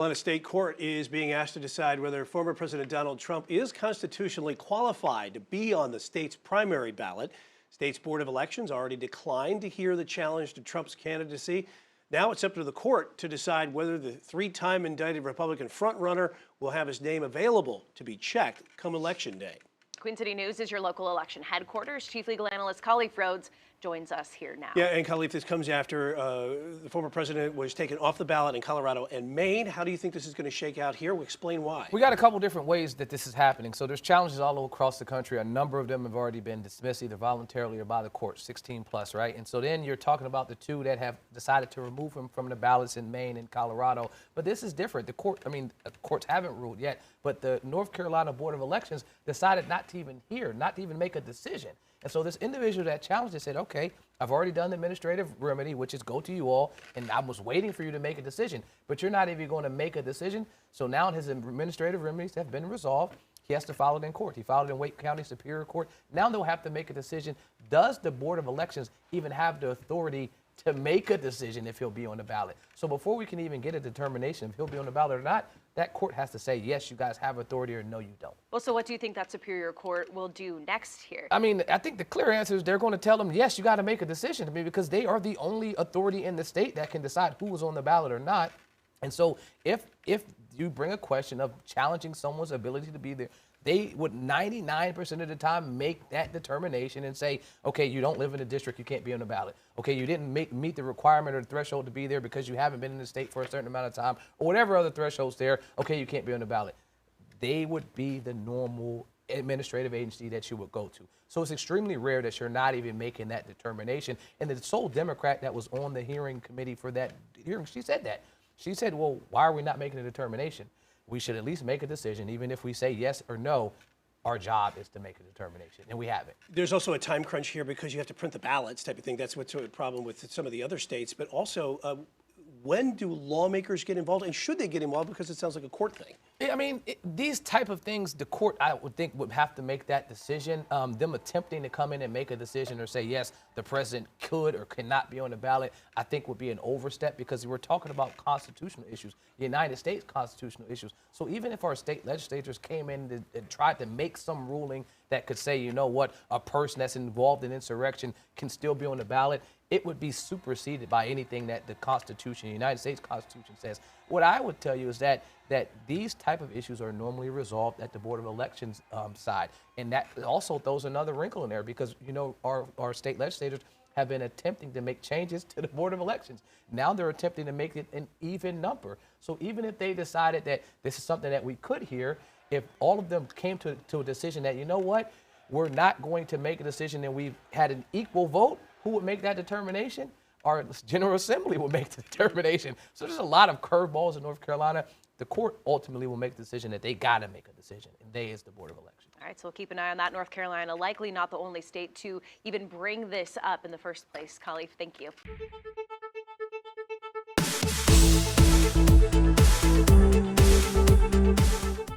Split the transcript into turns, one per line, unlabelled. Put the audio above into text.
A state court is being asked to decide whether former President Donald Trump is constitutionally qualified to be on the state's primary ballot. State's Board of Elections already declined to hear the challenge to Trump's candidacy. Now it's up to the court to decide whether the three-time indicted Republican frontrunner will have his name available to be checked come Election Day.
Queen City News is your local election headquarters. Chief Legal Analyst Khalif Rhodes joins us here now.
Yeah, and Khalif, this comes after the former president was taken off the ballot in Colorado and Maine. How do you think this is going to shake out here? We'll explain why.
We got a couple different ways that this is happening. So there's challenges all across the country. A number of them have already been dismissed either voluntarily or by the court, 16 plus, right? And so then you're talking about the two that have decided to remove him from the ballots in Maine and Colorado. But this is different. The courts haven't ruled yet, but the North Carolina Board of Elections decided not to even hear, not to even make a decision. And so this individual that challenged it said, okay, I've already done the administrative remedy, which is go to you all, and I was waiting for you to make a decision, but you're not even going to make a decision. So now his administrative remedies have been resolved. He has to file it in court. He filed it in Wake County Superior Court. Now they'll have to make a decision. Does the Board of Elections even have the authority to make a decision if he'll be on the ballot? So before we can even get a determination if he'll be on the ballot or not, that court has to say, yes, you guys have authority, or no, you don't.
Well, so what do you think that Superior Court will do next here?
I mean, I think the clear answer is they're going to tell them, yes, you got to make a decision to me, because they are the only authority in the state that can decide who is on the ballot or not. And so if you bring a question of challenging someone's ability to be there, they would 99% of the time make that determination and say, okay, you don't live in the district, you can't be on the ballot. Okay, you didn't meet the requirement or the threshold to be there because you haven't been in the state for a certain amount of time, or whatever other thresholds there, okay, you can't be on the ballot. They would be the normal administrative agency that you would go to. So it's extremely rare that you're not even making that determination. And the sole Democrat that was on the hearing committee for that hearing, she said that. She said, well, why are we not making a determination? We should at least make a decision. Even if we say yes or no, our job is to make a determination, and we haven't.
There's also a time crunch here because you have to print the ballots type of thing. That's what's a problem with some of the other states. But also, when do lawmakers get involved, and should they get involved, because it sounds like a court thing?
I mean, these type of things, the court, I would think, would have to make that decision. Them attempting to come in and make a decision or say, yes, the president could or cannot be on the ballot, I think would be an overstep, because we're talking about constitutional issues, the United States constitutional issues. So even if our state legislators came in and tried to make some ruling that could say, you know what, a person that's involved in insurrection can still be on the ballot, it would be superseded by anything that the Constitution, the United States Constitution says. What I would tell you is that these type of issues are normally resolved at the Board of Elections side. And that also throws another wrinkle in there, because, you know, our state legislators have been attempting to make changes to the Board of Elections. Now they're attempting to make it an even number. So even if they decided that this is something that we could hear, if all of them came to a decision that, you know what, we're not going to make a decision and we've had an equal vote, who would make that determination? Our General Assembly will make the determination. So there's a lot of curveballs in North Carolina. The court ultimately will make the decision that they got to make a decision, and they is the Board of Elections.
All right, so we'll keep an eye on that. North Carolina, likely not the only state to even bring this up in the first place. Khalif, thank you.